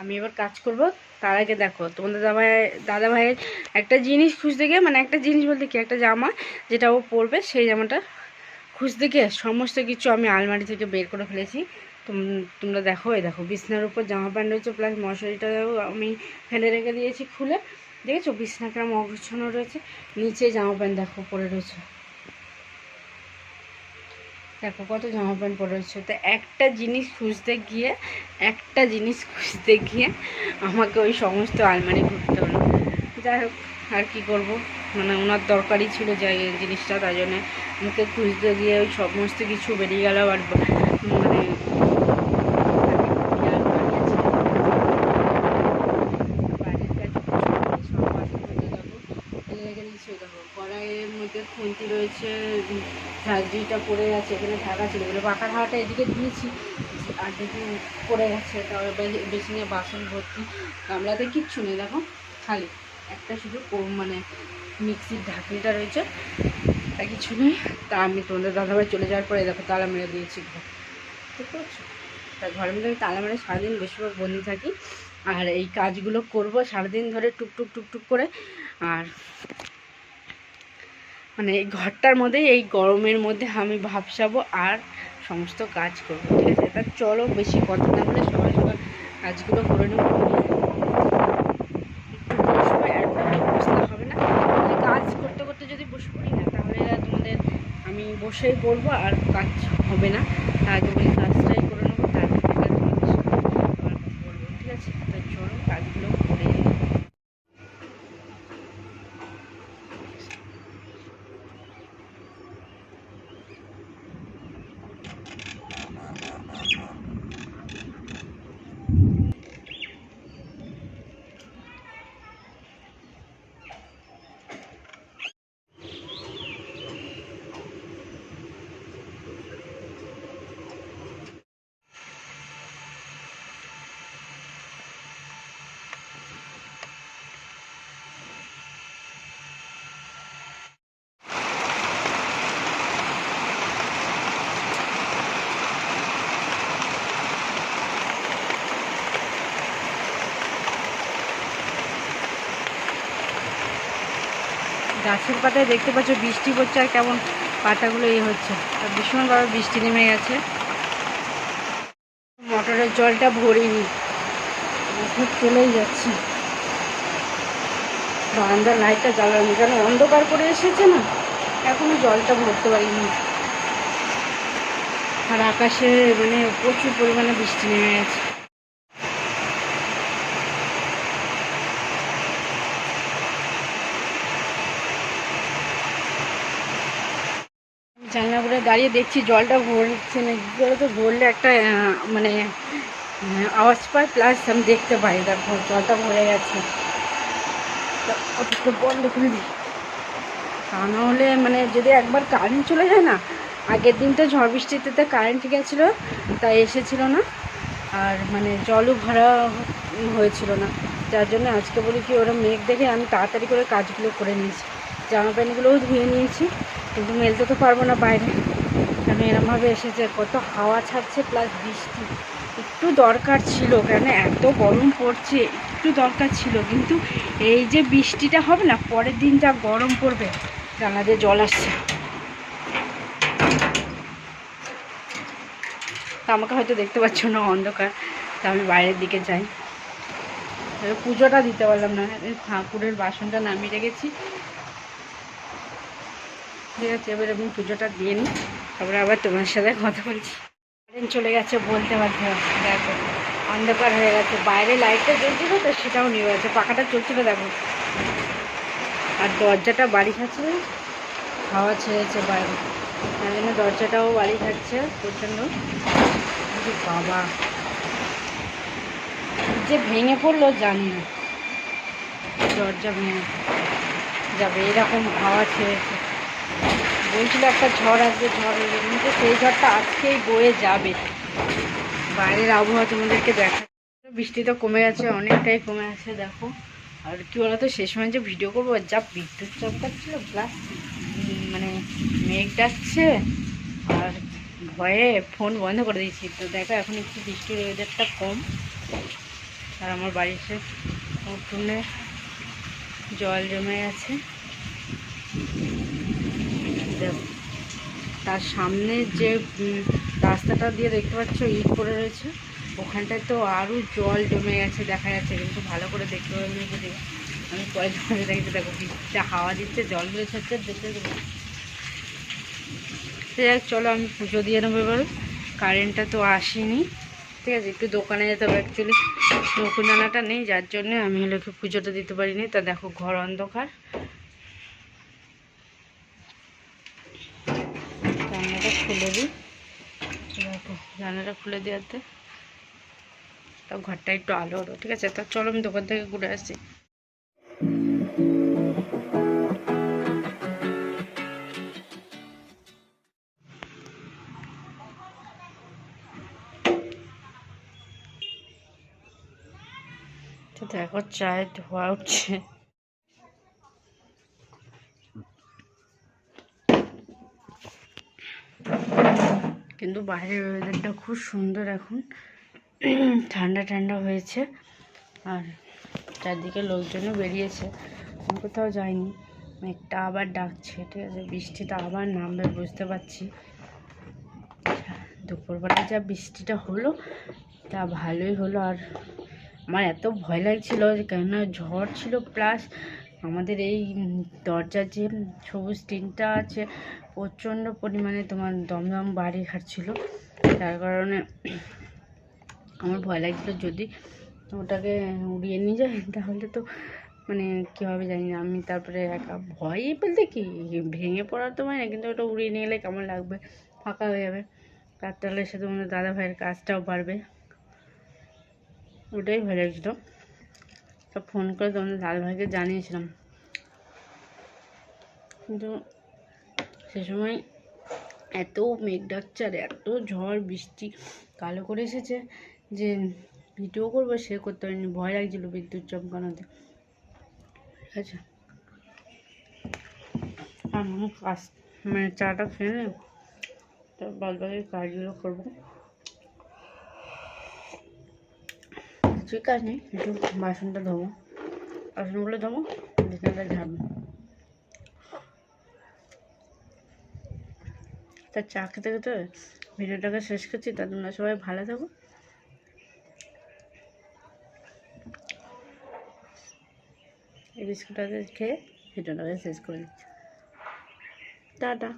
আমি এবার কাজ করব। তার আগে দেখো তোমাদের দাদা ভাইয়ের একটা জিনিস খুঁজতে গিয়ে, মানে একটা জিনিস বলতে কি, একটা জামা যেটা ও পরবে, সেই জামাটা খুঁজতে গিয়ে সমস্ত কিছু আমি আলমারি থেকে বের করে ফেলেছি। তোমরা দেখো, এই দেখো বিছনার উপর জামা প্যান্ট রয়েছে, প্লাস মশারিটাও আমি ফেলে রেখে দিয়েছি খুলে। দেখেছো বিছনা কেমন অগোছানো রয়েছে, নিচে জামা প্যান্ট দেখো পরে রয়েছে, দেখো কত জামা প্যান্ট পরে রয়েছে। তো একটা জিনিস খুঁজতে গিয়ে আমাকে ওই সমস্ত আলমারি ঘুরতে হলো। যাই হোক, আর কি করব, মানে ওনার দরকারই ছিল যে জিনিসটা, তাই জন্যে আমাকে খুঁজতে গিয়ে ওই সমস্ত কিছু বেরিয়ে গেল। আর মানে কড়াইয়ের মধ্যে খুন্তি রয়েছে, ঝাঁঝরিটা পড়ে গেছে, এখানে ঢাকা ছিল, এগুলো পাকা ঢাকাটা এদিকে দিয়েছি, আর দেখি পড়ে গেছে। তারপরে বেসিনে বাসন ভর্তি, গামলাতে কিচ্ছু নেই, দেখো খালি একটা শুধু মানে মিক্সির ঢাকনিটা রয়েছে, তা কিছু নেই। তা আমি তোমাদের দাদাভাই চলে যাওয়ার পরে দেখো তালা মেরে দিয়েছি ঘর, বুঝতে পারছো? তা ঘরের মধ্যে আমি তালা মেরে সারাদিন বেশিরভাগ বন্দি থাকি, আর এই কাজগুলো করব সারাদিন ধরে টুকটুক টুকটুক করে। আর মানে এই ঘরটার মধ্যেই এই গরমের মধ্যে আমি ভাবসাবো আর সমস্ত কাজ করবো, ঠিক আছে? তা চলো বেশি কথা না বলে সবাই সবার কাজগুলো করে নেবো। বসতে হবে না, কাজ করতে করতে যদি বসে পড়ি না, তাহলে তোমাদের আমি বসেই পড়বো আর কাজ হবে না। তার আগে বলি কাজটাই করে নেবো, তারপরে তোমাদের সাথে আবার কথা বলবো, ঠিক আছে? তো চলো কাজগুলো করে নেবো। গাছের পাতায় দেখতে পাচ্ছ বৃষ্টি পড়ছে, আর কেমন পাতাগুলো হচ্ছে, আর ভীষণভাবে বৃষ্টি নেমে গেছে। মোটরের জলটা ভরিনি, চলেই যাচ্ছে। বারান্দার লাইটটা জ্বালানো, কেন অন্ধকার করে এসেছে না, এখনো জলটা ভরতে পারিনি। আর আকাশে মানে প্রচুর পরিমাণে বৃষ্টি নেমে গেছে। জানলা করে দাঁড়িয়ে দেখছি জলটা ভরছে না, কী করে তো ভরলে একটা মানে আওয়াজ পায়, প্লাস আমি দেখতে পাই দেখো জলটা ভরে গেছে। অতটা বন্ধ করে দিই, তা নাহলে মানে যদি একবার কারেন্ট চলে যায় না, আগের দিন তো ঝড় বৃষ্টিতে কারেন্ট গেছিলো, তাই এসেছিল না, আর মানে জলও ভরা হয়েছিল না, যার জন্য আজকে বলি কি ওরা মেঘ দেখে আমি তাড়াতাড়ি করে কাজগুলো করে নিয়েছি। জামা প্যান্টগুলোও ধুয়ে নিয়েছি, কিন্তু মেলতে তো পারবো না বাইরে, কেন এরমভাবে এসেছে, কত হাওয়া ছাড়ছে প্লাস বৃষ্টি। একটু দরকার ছিল, কেন এত গরম পড়ছে, একটু দরকার ছিল, কিন্তু এই যে বৃষ্টিটা হবে না, পরের দিন যা গরম পড়বে, জানলা দিয়ে জল আসছে। তা আমাকে হয়তো দেখতে পাচ্ছ না, অন্ধকার, তা আমি বাইরের দিকে যাই। পুজোটা দিতে পারলাম না, ঠাকুরের বাসনটা নামিয়ে রেখেছি, ঠিক আছে? এবার আমি পুজোটা দিয়ে নিই, তারপরে আবার তোমার সাথে কথা বলছি। কারেন্ট চলে গেছে বলতে পারছি, দেখো অন্ধকার হয়ে গেছে, বাইরে লাইটটা জ্বলছিল তো সেটাও নিয়ে গেছে, পাখাটা চলছিল দেখো, আর দরজাটা বাড়ি খাচ্ছে, হাওয়া ছেড়েছে বাইরে, তার জন্য দরজাটাও বাড়ি খাচ্ছে প্রচণ্ড। বাবা যে ভেঙে পড়লো জানি না, দরজা ভেঙে যাবে এরকম হাওয়া ছেড়েছে। বলছিল একটা ঝড় আসবে, ঝড় এলে কিন্তু সেই ঝড়টা আজকেই বয়ে যাবে। বাইরের আবহাওয়া তোমাদেরকে দেখা, বৃষ্টি তো কমে গেছে, অনেকটাই কমে গেছে দেখো। আর কি বলতো, শেষ সময় যে ভিডিও করবো, যা বিদ্যুৎ চমকাচ্ছিল, প্লাস মানে মেঘ ডাকছে, আর ভয়ে ফোন বন্ধ করে দিয়েছি। তো দেখো এখন একটু বৃষ্টির ওয়েদারটা কম, আর আমার বাড়িতে উঠোনে জল জমে গেছে। তার সামনে যে রাস্তাটা দিয়ে দেখতে পাচ্ছ ইট পড়ে রয়েছে, ওখানটায় তো আরও জল জমে গেছে দেখা যাচ্ছে, কিন্তু ভালো করে দেখতে পাবেন যদি আমি পরে জলে দেখতে দেখো বৃষ্টিটা হাওয়া দিচ্ছে, জলগুলো হচ্ছে দেখতে দেবো। যাক চলো আমি পুজো দিয়ে নেবো এবার। কারেন্টটা তো আসেনি, ঠিক আছে, একটু দোকানে যেতে হবে, অ্যাকচুয়ালি নকুন জানাটা নেই, যার জন্যে আমি হলো একটু পুজোটা দিতে পারিনি। তা দেখো ঘর অন্ধকার, জানলাটা খুলে দিই। দেখো জানলাটা খুলে দেওয়াতে তাও ঘরটা একটু আলো হলো, ঠিক আছে। তা চলো আমি দোকান থেকে ঘুরে আসি। তো দেখো চায়ের ধোয়া উঠছে, কিন্তু বাইরের ওয়েদারটা খুব সুন্দর এখন, ঠান্ডা ঠান্ডা হয়েছে। আর চারদিকে লোকজনও বেরিয়েছে, আমি কোথাও যাইনি। মেঘটা আবার ডাকছে, ঠিক আছে, বৃষ্টিটা আবার নামবে বুঝতে পারছি। দুপুরবেলায় যা বৃষ্টিটা হলো তা ভালোই হলো। আর আমার এত ভয় লাগছিল কেননা ঝড় ছিল, প্লাস আমাদের এই দরজার যে সবুজ টিনটা আছে প্রচণ্ড পরিমাণে তোমার দমদম বাড়ি খাচ্ছিল, তার কারণে আমার ভয় লাগছিল যদি ওটাকে উড়িয়ে নিয়ে যায় তাহলে তো মানে কী হবে জানি না। আমি তারপরে একা ভয়ই বলতে কি ভেঙে পড়ার তো মানে না, কিন্তু ওটা উড়িয়ে নিয়ে গেলে কেমন লাগবে, ফাঁকা হয়ে যাবে, কাঠটালের সাথে আমাদের দাদা ভাইয়ের কাজটাও পারবে, ওটাই ভয় লাগছিলো। তো ফোন করে তোমাদের দাদা ভাইকে জানিয়েছিলাম, কিন্তু সে সময় এত মেঘ ডাকছে আর এত ঝড় বৃষ্টি কালো করে এসেছে যে ভিডিও করবো সে করতে পারিনি, ভয় লাগছিলো বিদ্যুৎ চমকানোতে, ঠিক আছে। আর আমি কাজ মানে চাটা খেয়ে নেব, তো বাদ বাকি কাজগুলো করবো। কিছুই কাজ নেই, একটু বাসনটা ধোবো, বাসনগুলো ধোবো, বিছানাটা ঝাড়বো। তা চা খেতে খেতে ভিডিওটাকে শেষ করছি। তা তোমরা সবাই ভালো থাকো। এই বিস্কুটটাকে খেয়ে ভিডিওটাকে শেষ করে দিচ্ছি। টাটা।